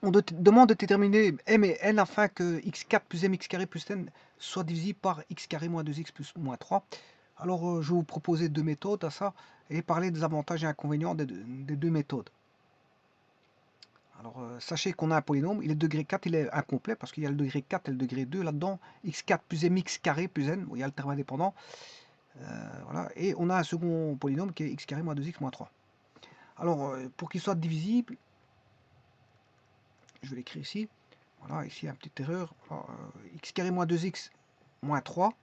On demande de déterminer m et n afin que x4 plus mx carré plus n soit divisible par x carré moins 2x plus moins 3. Alors, je vais vous proposer deux méthodes à ça et parler des avantages et inconvénients des deux méthodes. Alors, sachez qu'on a un polynôme, il est degré 4, il est incomplet parce qu'il y a le degré 4 et le degré 2 là-dedans. x4 plus mx carré plus n, il y a le terme indépendant. Voilà. Et on a un second polynôme qui est x carré moins 2x moins 3. Alors, pour qu'il soit divisible, je vais l'écrire ici. Voilà, ici, une petite erreur. Voilà, x carré moins 2x moins 3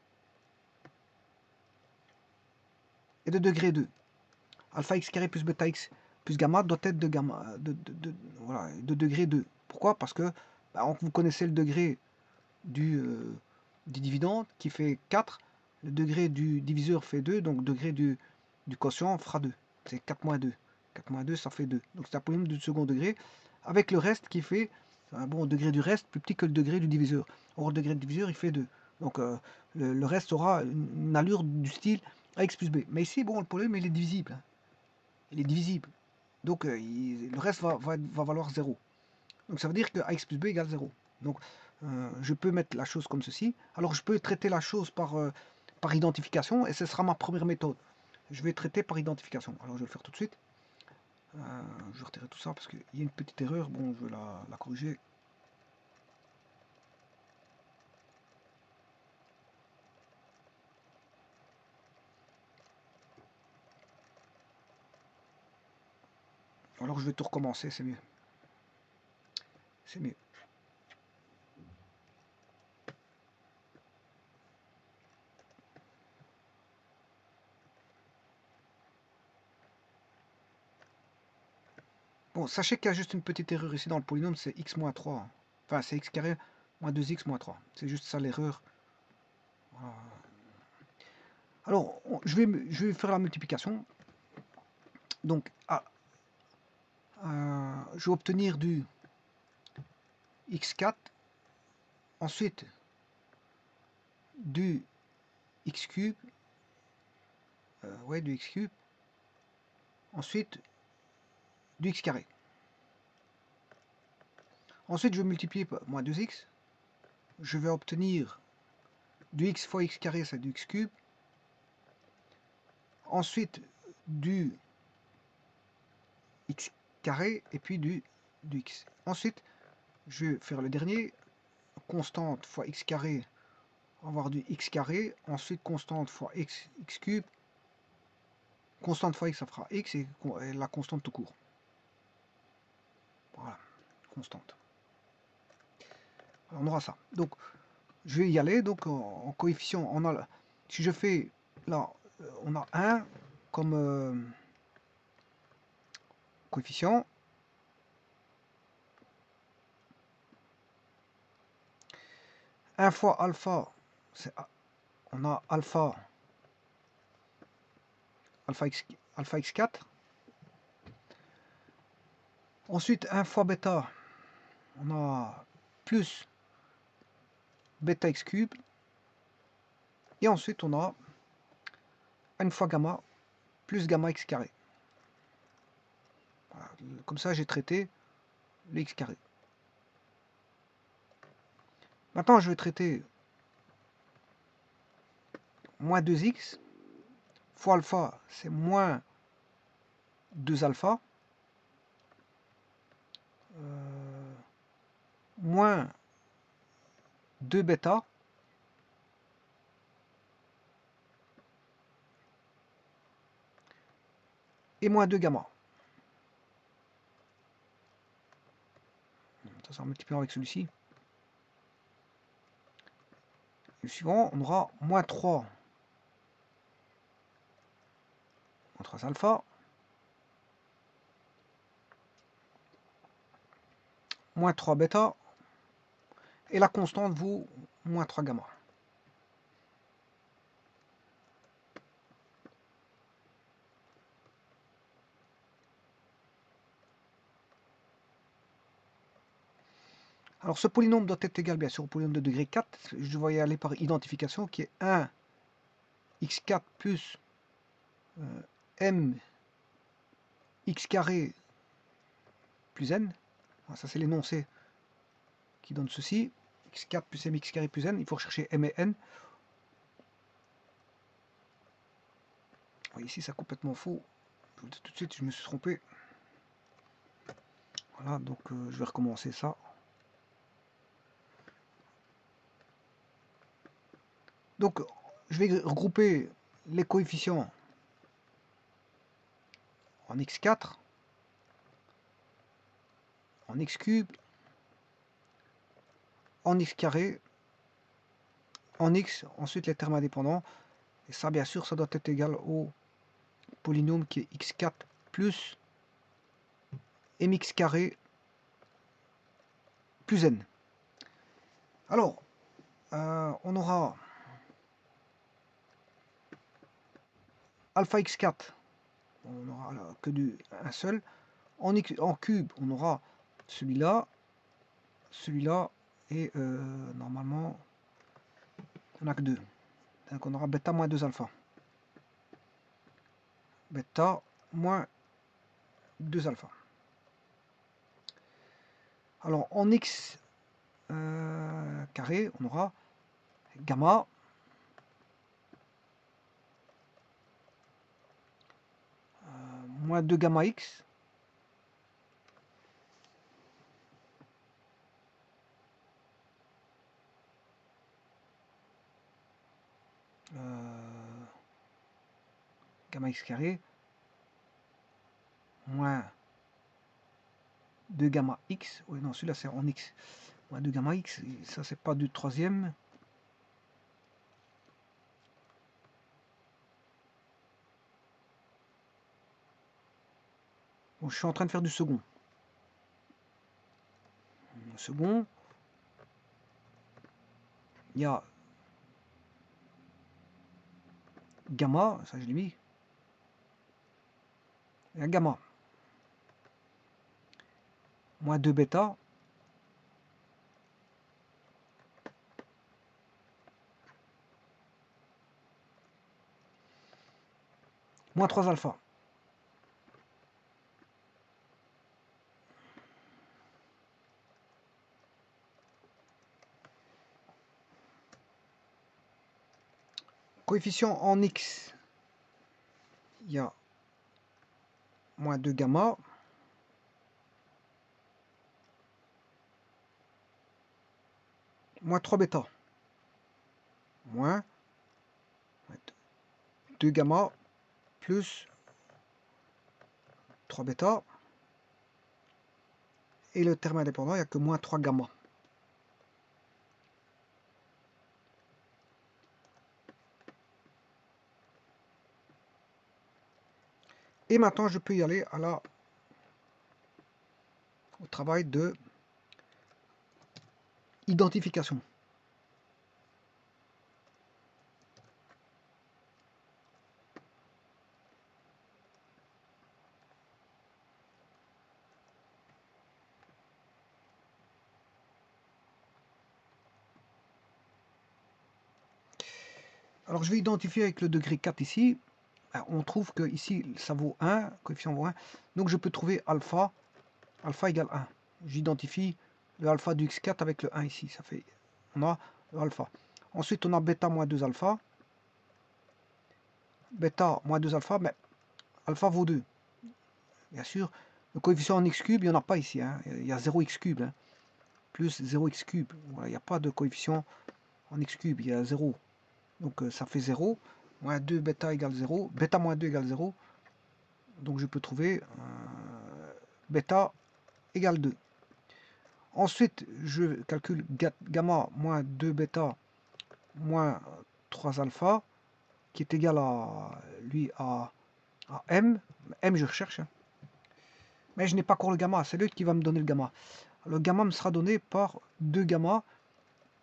est de degré 2. Alpha x carré plus bêta x plus gamma doit être de, gamma, voilà, de degré 2. Pourquoi? Parce que vous connaissez le degré du dividende qui fait 4, le degré du diviseur fait 2, donc le degré du quotient fera 2. C'est 4 moins 2. 4 moins 2, ça fait 2. Donc c'est un polynôme du second degré, avec le reste qui fait, bon, le degré du reste plus petit que le degré du diviseur. Or, le degré du diviseur, il fait 2. Donc le reste aura une allure du style ax plus b. Mais ici, bon, le polynôme, il est divisible. Hein. Il est divisible. Donc le reste va valoir 0. Donc ça veut dire que ax plus b égale 0. Donc je peux mettre la chose comme ceci. Alors je peux traiter la chose par identification et ce sera ma première méthode. Je vais traiter par identification. Alors je vais le faire tout de suite. Je vais retirer tout ça parce qu'il y a une petite erreur. Bon, je vais la corriger. Alors je vais tout recommencer, c'est mieux. C'est mieux. Bon, sachez qu'il y a juste une petite erreur ici dans le polynôme, c'est x moins 3. Enfin, c'est x carré moins 2x moins 3. C'est juste ça l'erreur. Voilà. Alors, je vais faire la multiplication. Donc, je vais obtenir du x4, ensuite du x cube, du x cube, ensuite du x carré. Ensuite, je vais multiplier par moins 2x, je vais obtenir du x fois x carré, c'est du x cube, ensuite du x carré, et puis du x. Ensuite, je vais faire le dernier, constante fois x carré, on va avoir du x carré, ensuite constante fois x cube, constante fois x, ça fera x, et la constante tout court. Voilà, constante. Alors, on aura ça. Donc, je vais y aller. Donc, en coefficient, on a, si je fais là, on a 1 comme coefficient. Un fois alpha, on a alpha x4. Ensuite, 1 fois bêta, on a plus bêta x cube. Et ensuite, on a 1 fois gamma plus gamma x carré. Voilà. Comme ça, j'ai traité le x carré. Maintenant, je vais traiter moins 2x fois alpha, c'est moins 2 alpha, moins 2 bêta, et moins 2 gamma. Ça sera multiplié avec celui-ci. Le suivant, on aura moins 3 alpha, moins 3 bêta, et la constante vaut moins 3 gamma. Alors ce polynôme doit être égal bien sûr au polynôme de degré 4. Je vais y aller par identification qui est 1 x4 plus m x carré plus n. Ça c'est l'énoncé qui donne ceci. X4 plus mx carré plus n. Il faut rechercher m et n. Ici, c'est complètement faux. Je vous le dis tout de suite, je me suis trompé. Voilà, donc je vais recommencer ça. Donc, je vais regrouper les coefficients en x4, en x cube, en x carré, en x, ensuite les termes indépendants. Et ça, bien sûr, ça doit être égal au polynôme qui est x4 plus mx carré plus n. Alors, on aura alpha x4, on n'aura que un seul. En cube, on aura celui-là, celui-là, et normalement, on n'a que deux. Donc on aura bêta moins 2 alpha. Bêta moins 2 alpha. Alors en x carré, on aura gamma moins 2 gamma x gamma x carré moins 2 gamma x. Oui, non, celui-là c'est en x. Moins 2 gamma x, ça c'est pas du troisième. Bon, je suis en train de faire du second. Second, il y a gamma, ça je l'ai mis. Il y a gamma moins 2 bêta moins 3 alpha. Coefficient en x, il y a moins 2 gamma moins 3 bêta moins 2 gamma plus 3 bêta, et le terme indépendant, il n'y a que moins 3 gamma. Et maintenant, je peux y aller au travail de identification. Alors, je vais identifier avec le degré 4 ici. On trouve que ici, ça vaut 1, coefficient vaut 1. Donc, je peux trouver alpha égale 1. J'identifie le alpha du x4 avec le 1 ici. Ça fait, on a le alpha. Ensuite, on a bêta moins 2 alpha. Bêta moins 2 alpha, mais alpha vaut 2. Bien sûr, le coefficient en x cube, il n'y en a pas ici. Hein. Il y a 0 x cube. Hein. Plus 0 x cube. Voilà, il n'y a pas de coefficient en x cube, il y a 0. Donc ça fait 0. Moins 2 bêta égale 0. Bêta moins 2 égale 0. Donc je peux trouver bêta égale 2. Ensuite, je calcule gamma moins 2 bêta moins 3 alpha, qui est égal à lui à m. M, je recherche. Hein. Mais je n'ai pas encore le gamma. C'est lui qui va me donner le gamma. Le gamma me sera donné par 2 gamma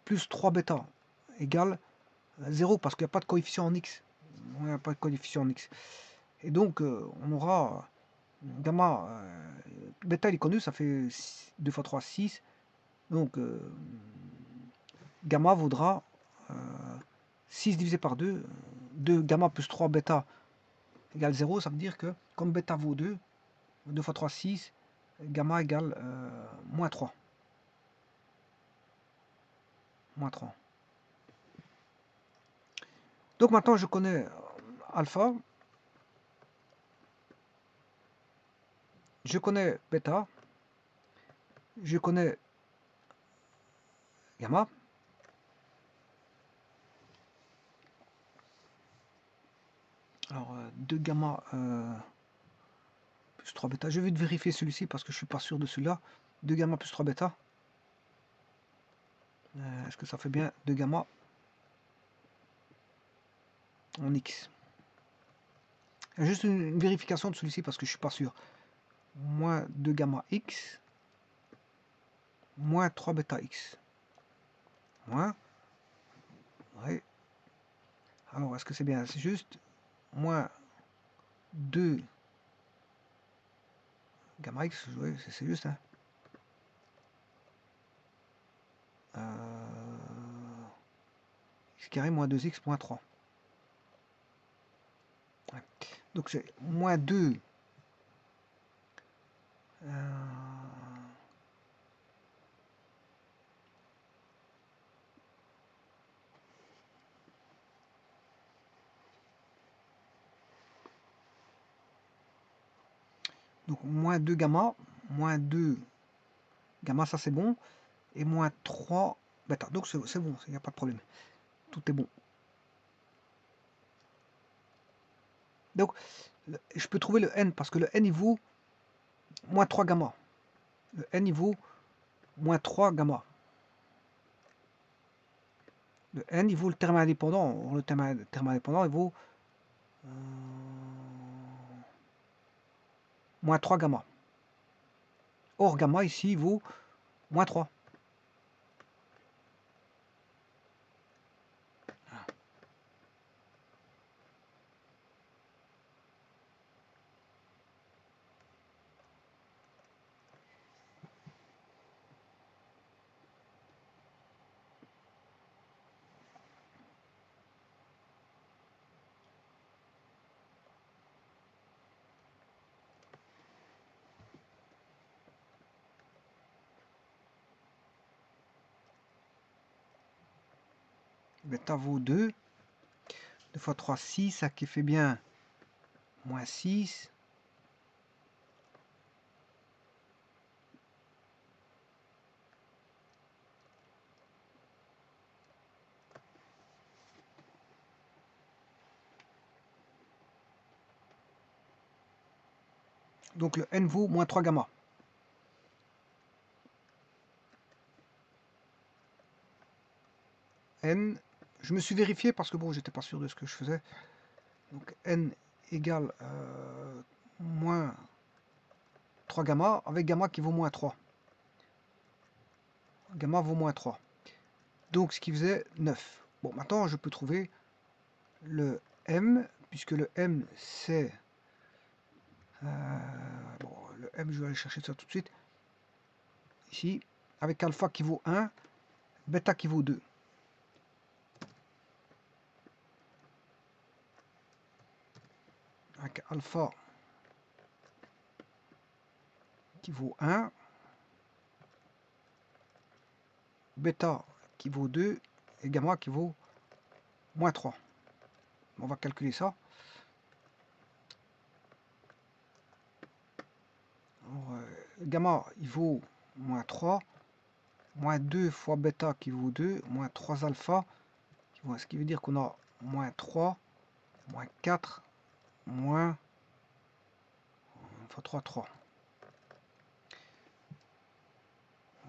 plus 3 bêta égale 0 parce qu'il n'y a pas de coefficient en x. Il n'y a pas de coefficient en x. Et donc, on aura gamma, bêta il est connu, ça fait 2 fois 3, 6. Donc, gamma vaudra 6 divisé par 2. 2 gamma plus 3 bêta égale 0. Ça veut dire que, comme bêta vaut 2, 2 fois 3, 6, gamma égale moins 3. Moins 3. Donc maintenant, je connais alpha, je connais bêta, je connais gamma. Alors, 2 gamma plus 3 bêta. Je vais vérifier celui-ci parce que je suis pas sûr de celui-là. 2 gamma plus 3 bêta. Est-ce que ça fait bien 2 gamma en X? Juste une vérification de celui-ci parce que je suis pas sûr. Moins 2 gamma X, moins 3 bêta X. Moins. Ouais. Alors, est-ce que c'est bien? C'est juste moins 2 gamma X, ouais, c'est juste. Hein. X carré moins 2X moins 3. Ouais. Donc c'est moins 2. Donc moins 2 gamma, moins 2 gamma, ça c'est bon, et moins 3 bêta. Donc c'est bon, il n'y a pas de problème. Tout est bon. Donc je peux trouver le n, parce que le n il vaut moins 3 gamma. Le n il vaut moins 3 gamma. Le n il vaut le terme indépendant. Le terme indépendant il vaut moins 3 gamma. Or gamma ici il vaut moins 3. Bêta vaut 2. 2 fois 3, 6, ça qui fait bien moins 6. Donc le n vaut moins 3 gamma. N, je me suis vérifié parce que bon, j'étais pas sûr de ce que je faisais. Donc n égale moins 3 gamma, avec gamma qui vaut moins 3. Gamma vaut moins 3. Donc ce qui faisait 9. Bon, maintenant je peux trouver le m, puisque le m c'est... bon, le m, je vais aller chercher ça tout de suite. Ici, avec alpha qui vaut 1, bêta qui vaut 2. Avec alpha qui vaut 1, bêta qui vaut 2 et gamma qui vaut moins 3. On va calculer ça. Alors, gamma il vaut moins 3, moins 2 fois bêta qui vaut 2, moins 3 alpha, ce qui veut dire qu'on a moins 3, moins 4, moins fois 3, 3.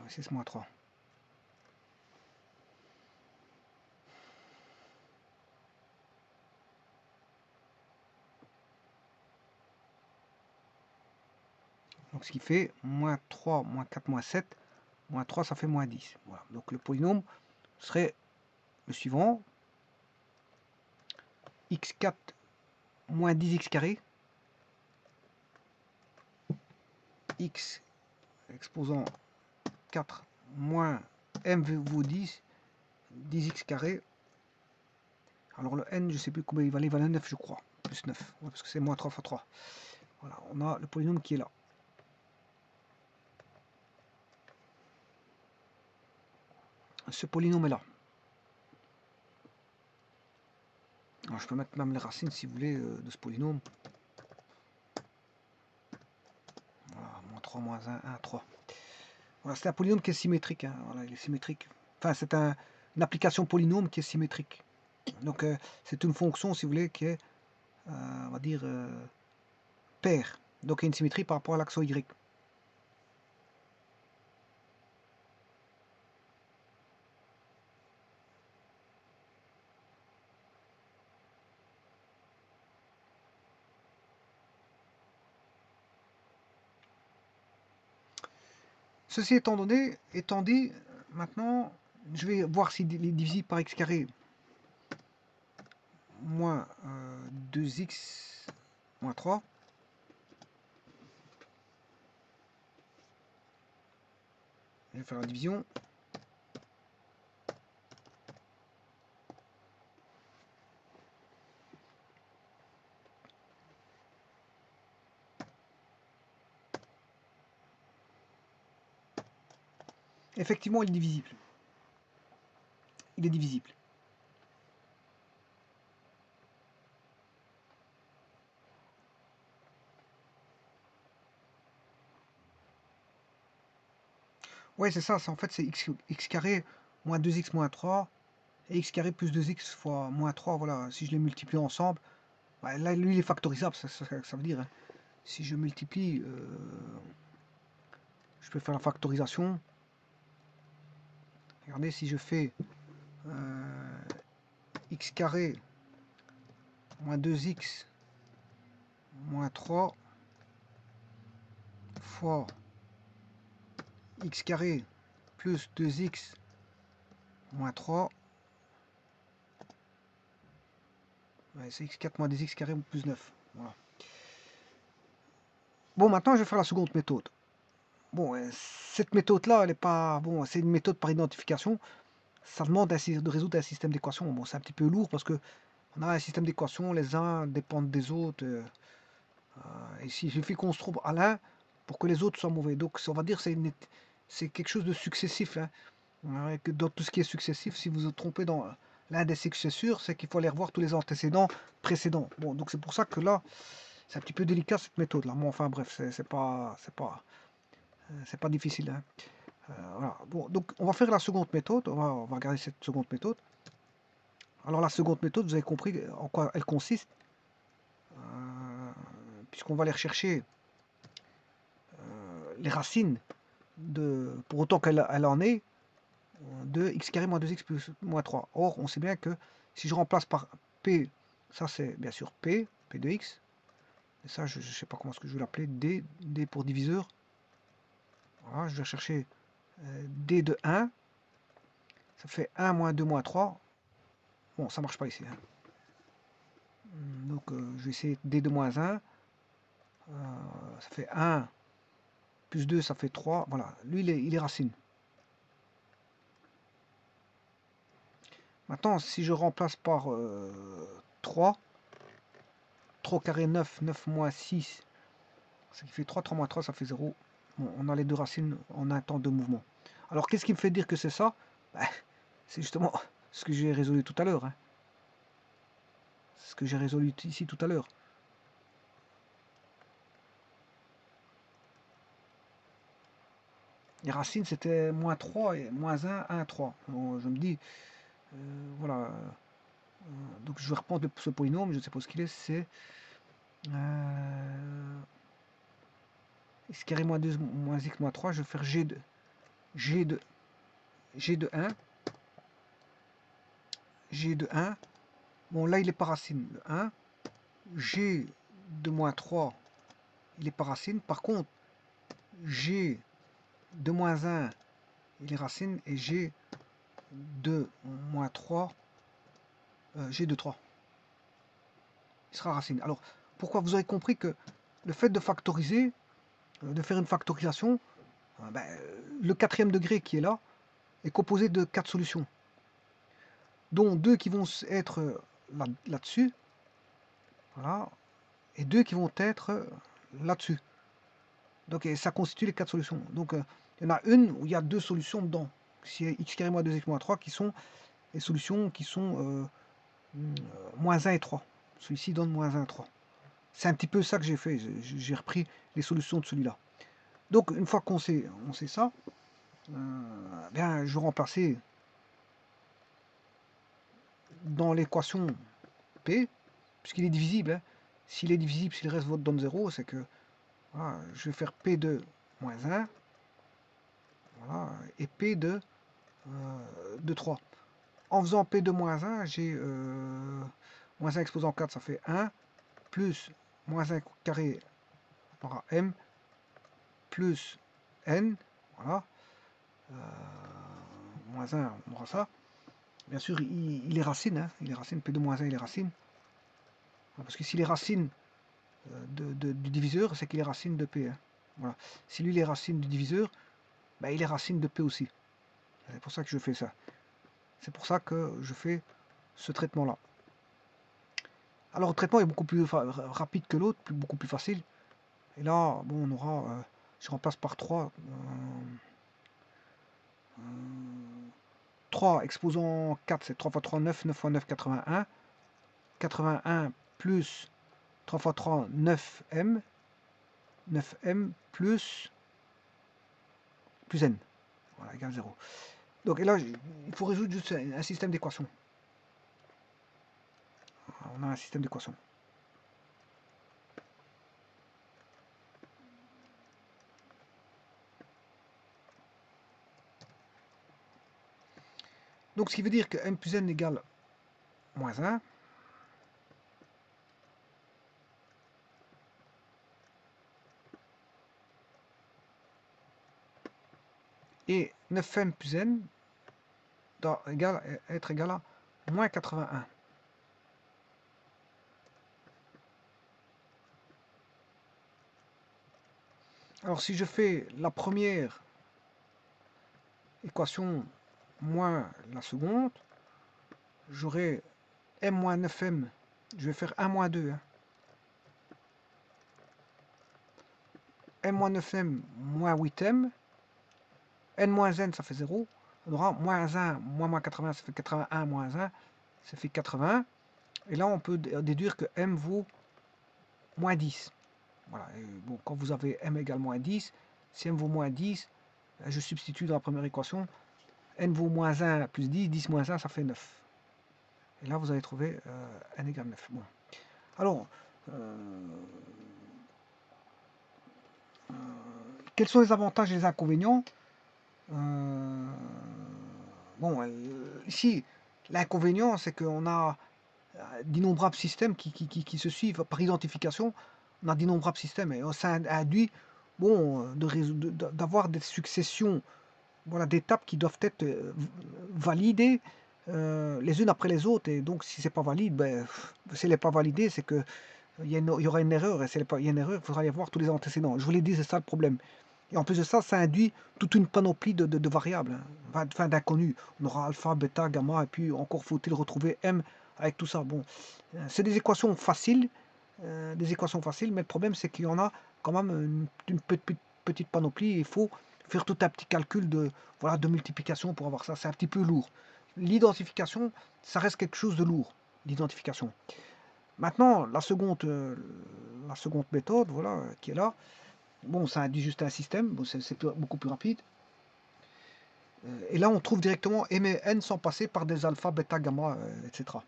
6 moins 3. Donc ce qui fait moins 3, moins 4, moins 7, moins 3, ça fait moins 10. Voilà. Donc le polynôme serait le suivant. x4 moins 10x carré. X exposant 4 moins m vaut 10, 10x carré. Alors le n, je ne sais plus combien il valait 9 je crois, plus 9, ouais, parce que c'est moins 3 fois 3. Voilà, on a le polynôme qui est là. ce polynôme est là. Alors, je peux mettre même les racines, si vous voulez, de ce polynôme. Voilà, moins 3, moins 1, 1, 3. Voilà, c'est un polynôme qui est symétrique. Hein. Voilà, il est symétrique. Enfin, c'est une application polynôme qui est symétrique. Donc, c'est une fonction, si vous voulez, qui est, on va dire, paire. Donc, il y a une symétrie par rapport à l'axe Y. Ceci étant dit, maintenant, je vais voir s'il est divisible par x carré moins 2x moins 3. Je vais faire la division. Effectivement, il est divisible. Il est divisible. Ouais, c'est ça. En fait, c'est x carré moins 2x moins 3 et x carré plus 2x fois moins 3. Voilà, si je les multiplie ensemble, bah, là, lui, il est factorisable. Ça veut dire, hein. Si je multiplie, je peux faire la factorisation. Regardez, si je fais x carré moins 2x moins 3 fois x carré plus 2x moins 3, ouais, c'est x4 moins 2x carré plus 9. Voilà. Bon, maintenant, je vais faire la seconde méthode. Bon, cette méthode-là, elle est pas... Bon, c'est une méthode par identification. Ça demande de résoudre un système d'équations. Bon, c'est un petit peu lourd parce que on a un système d'équations, les uns dépendent des autres. Et il suffit qu'on se trouve à l'un pour que les autres soient mauvais. Donc, on va dire que c'est quelque chose de successif. Hein. Ouais, que dans tout ce qui est successif, si vous vous trompez dans l'un des successures, c'est qu'il faut aller revoir tous les antécédents précédents. Bon, donc c'est pour ça que là, c'est un petit peu délicat cette méthode là. Mais enfin bref, c'est pas difficile. Hein. Voilà. Bon, donc on va faire la seconde méthode. On va regarder cette seconde méthode. Alors la seconde méthode, vous avez compris en quoi elle consiste, puisqu'on va aller rechercher les racines pour autant qu'elle en est, de x carré moins 2x plus moins 3. Or, on sait bien que si je remplace par p, ça c'est bien sûr p de x, et ça je ne sais pas comment est-ce que je vais l'appeler, d pour diviseur. Voilà, je vais chercher d de 1, ça fait 1 moins 2 moins 3. Bon, ça marche pas ici. Hein. Donc je vais essayer d de moins 1, ça fait 1 plus 2, ça fait 3. Voilà, lui il est racine. Maintenant, si je remplace par 3, 3 carré 9, 9 moins 6, ce qui fait 3, 3 moins 3, ça fait 0. Bon, on a les deux racines en un temps de mouvement. Alors, qu'est-ce qui me fait dire que c'est ça? Ben, c'est justement ce que j'ai résolu tout à l'heure. Hein. C'est ce que j'ai résolu ici tout à l'heure. Les racines, c'était moins 3, et moins 1, 1, 3. Alors, je me dis, voilà. Donc, je vais reprendre ce polynôme, je ne sais pas ce qu'il est, c'est x carré moins 2 moins x moins 3, je vais faire g de 1. G de 1. Bon, là, il est pas racine. Le 1. G de moins 3, il est pas racine. Par contre, G de moins 1, il est racine. Et G de moins 3, G de 3, il sera racine. Alors, pourquoi? Vous avez compris que le fait de factoriser, de faire une factorisation, ben, le quatrième degré qui est là, est composé de 4 solutions, dont 2 qui vont être là-dessus, voilà, et 2 qui vont être là-dessus. Donc ça constitue les 4 solutions. Donc il y en a une où il y a 2 solutions dedans. c'est x carré moins 2x moins 3 qui sont les solutions qui sont moins 1 et 3. Celui-ci donne moins 1 et 3. C'est un petit peu ça que j'ai fait. J'ai repris les solutions de celui-là. Donc, une fois qu'on sait ça, bien, je vais remplacer dans l'équation P, puisqu'il est divisible. Hein. S'il est divisible, si le reste donne 0, c'est que voilà, je vais faire P de moins 1 voilà, et P de 3. En faisant P de moins 1, j'ai moins 1 exposant 4, ça fait 1, plus moins 1 carré par M, plus N, voilà, moins 1, on aura ça. Bien sûr, il est racine, hein, il est racine, P de moins 1, il est racine. Parce que s'il est racine du diviseur, c'est qu'il est racine de P. Hein. Voilà. Si lui, il est racine du diviseur, ben, il est racine de P aussi. C'est pour ça que je fais ça. C'est pour ça que je fais ce traitement-là. Alors, le traitement est beaucoup plus rapide que l'autre, beaucoup plus facile. Et là, bon, on aura, je remplace par 3. 3 exposant 4, c'est 3 fois 3, 9, 9 fois 9, 81. 81 plus 3 fois 3, 9M. 9M plus N. Voilà, égale 0. Donc, et là, il faut résoudre juste un système d'équations. On a un système d'équations. Donc, ce qui veut dire que m plus n égale moins 1. Et 9m plus n doit être égal à moins 81. Alors, si je fais la première équation moins la seconde, j'aurai m moins 9m, je vais faire 1 moins 2. Hein. m moins 9m moins 8m, n moins n, ça fait 0. On aura moins 1, moins 80, ça fait 81, moins 1, ça fait 80. Et là, on peut déduire que m vaut moins 10. Voilà. Et bon, quand vous avez m égale moins 10, si m vaut moins 10, je substitue dans la première équation, n vaut moins 1 plus 10, 10 moins 1, ça fait 9. Et là, vous allez trouver n égale 9. Bon. Alors, quels sont les avantages et les inconvénients Bon, ici, l'inconvénient, c'est qu'on a d'innombrables systèmes qui se suivent par identification. On a d'innombrables systèmes et ça induit bon, d'avoir des successions voilà, d'étapes qui doivent être validées les unes après les autres. Et donc, si c'est pas valide, ben, si elle n'est pas validée, c'est que il y aura une erreur. Et s'il y a une erreur, il faudra y avoir tous les antécédents. Je vous l'ai dit, c'est ça le problème. Et en plus de ça, ça induit toute une panoplie de variables, hein, enfin d'inconnus. On aura alpha, bêta, gamma, et puis encore faut-il retrouver m avec tout ça. Bon, c'est des équations faciles, mais le problème c'est qu'il y en a quand même une petite panoplie. Il faut faire tout un petit calcul voilà, de multiplication pour avoir ça. C'est un petit peu lourd. L'identification, ça reste quelque chose de lourd, l'identification. Maintenant, la seconde méthode, voilà, qui est là, bon, ça induit juste un système, bon, c'est beaucoup plus rapide. Et là, on trouve directement m et n sans passer par des alpha, bêta, gamma, etc.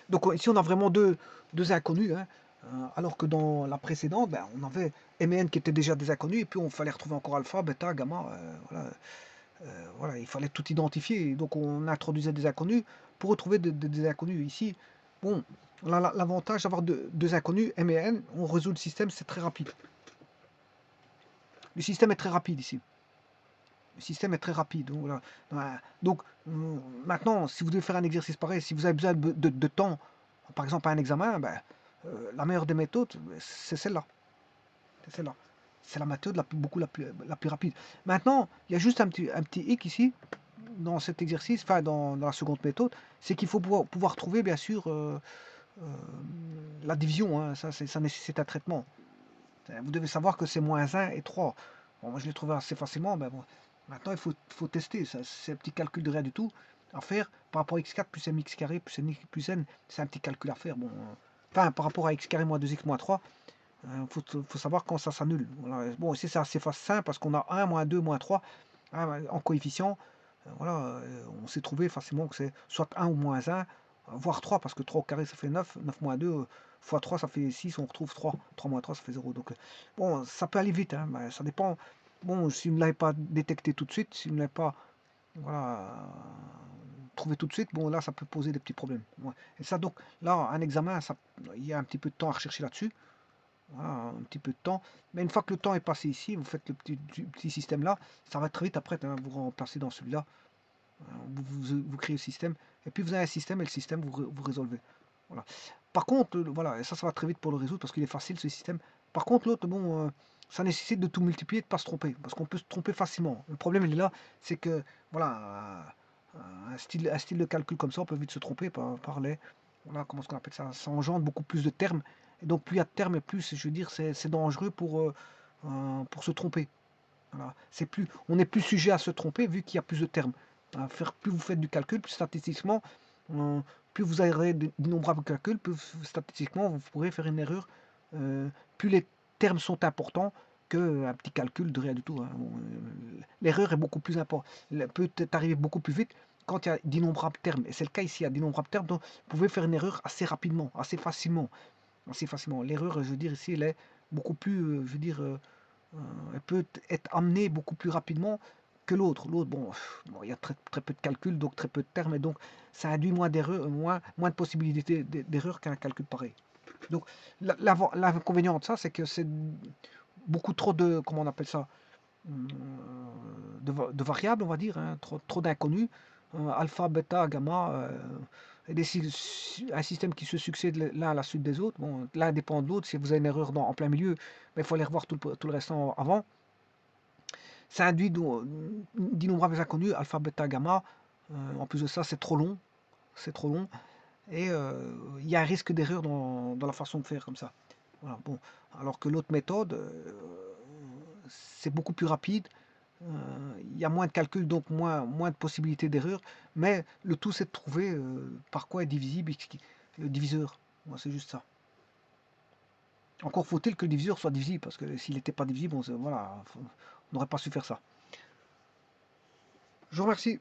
Donc ici, on a vraiment deux inconnus, hein, alors que dans la précédente, ben, on avait m et n qui étaient déjà des inconnus, et puis on fallait retrouver encore alpha, bêta, gamma, voilà. Voilà, il fallait tout identifier, donc on introduisait des inconnus pour retrouver des inconnus. Ici, bon, on a l'avantage d'avoir deux inconnus, m et n, on résout le système, c'est très rapide. Le système est très rapide ici. Le système est très rapide. Donc, voilà. Donc maintenant, si vous devez faire un exercice pareil, si vous avez besoin de temps, par exemple à un examen, ben, la meilleure des méthodes, c'est celle-là. C'est celle-là. C'est la méthode la plus rapide. Maintenant, il y a juste un petit hic ici, dans cet exercice, enfin dans la seconde méthode, c'est qu'il faut pouvoir trouver, bien sûr, la division. Hein, ça nécessite un traitement. Vous devez savoir que c'est moins 1 et 3. Bon, moi je l'ai trouvé assez facilement, mais bon, Maintenant, faut tester. C'est un petit calcul de rien du tout à faire par rapport à x4 plus mx carré plus n plus n. C'est un petit calcul à faire. Bon, enfin, par rapport à x carré moins 2x moins 3, faut savoir quand ça s'annule. Voilà. Bon, ici, c'est assez simple parce qu'on a 1, moins 2, moins 3 hein, en coefficient. Voilà, on s'est trouvé facilement que c'est soit 1 ou moins 1, voire 3, parce que 3 au carré ça fait 9, 9 moins 2 fois 3 ça fait 6, on retrouve 3, 3 moins 3 ça fait 0. Donc bon, ça peut aller vite, hein, mais ça dépend. Bon, si vous ne l'avez pas détecté tout de suite, si vous ne l'avez pas voilà, trouvé tout de suite, bon là ça peut poser des petits problèmes. Ouais. Et ça donc, là, un examen, il y a un petit peu de temps à rechercher là-dessus. Voilà, un petit peu de temps. Mais une fois que le temps est passé ici, vous faites le petit système là, ça va très vite après, hein, vous remplacez dans celui-là. Vous créez le système, et puis vous avez un système, et le système, vous résolvez. Voilà. Par contre, voilà, et ça va très vite pour le résoudre, parce qu'il est facile ce système. Par contre, l'autre, bon, ça nécessite de tout multiplier et de ne pas se tromper, parce qu'on peut se tromper facilement. Le problème, il est là, c'est que, voilà, un style de calcul comme ça, on peut vite se tromper par les, voilà, comment est-ce qu'on appelle ça, ça engendre beaucoup plus de termes, et donc plus il y a de termes, et plus, je veux dire, c'est dangereux pour se tromper. Voilà. On est plus sujet à se tromper vu qu'il y a plus de termes. Plus vous faites du calcul, plus statistiquement, euh, plus vous aurez d'innombrables calculs, plus statistiquement vous pourrez faire une erreur. Plus les termes sont importants qu'un petit calcul de rien du tout. Hein. Bon, l'erreur est beaucoup plus importante, peut arriver beaucoup plus vite quand il y a d'innombrables termes. Et c'est le cas ici, il y a d'innombrables termes, donc vous pouvez faire une erreur assez rapidement, assez facilement. Assez facilement. L'erreur, je veux dire, ici, elle est beaucoup plus, je veux dire, elle peut être amenée beaucoup plus rapidement que l'autre. L'autre, bon, il y a très peu de calculs, donc très peu de termes, et donc ça induit moins d'erreurs, moins de possibilités d'erreur qu'un calcul pareil. Donc l'inconvénient de ça, c'est que c'est beaucoup trop de, comment on appelle ça, de variables, on va dire, hein, trop d'inconnus, alpha, bêta, gamma, et un système qui se succède l'un à la suite des autres. Bon, l'un dépend de l'autre. Si vous avez une erreur en plein milieu, il faut aller revoir tout le restant avant. Ça induit d'innombrables inconnus, alpha, bêta, gamma. En plus de ça, c'est trop long. C'est trop long. Et il y a un risque d'erreur dans la façon de faire comme ça. Voilà, bon. Alors que l'autre méthode, c'est beaucoup plus rapide. Il y a moins de calculs, donc moins de possibilités d'erreur. Mais le tout, c'est de trouver par quoi est divisible le diviseur. Moi, c'est juste ça. Encore faut-il que le diviseur soit divisible, parce que s'il n'était pas divisible, voilà, on n'aurait pas su faire ça. Je vous remercie.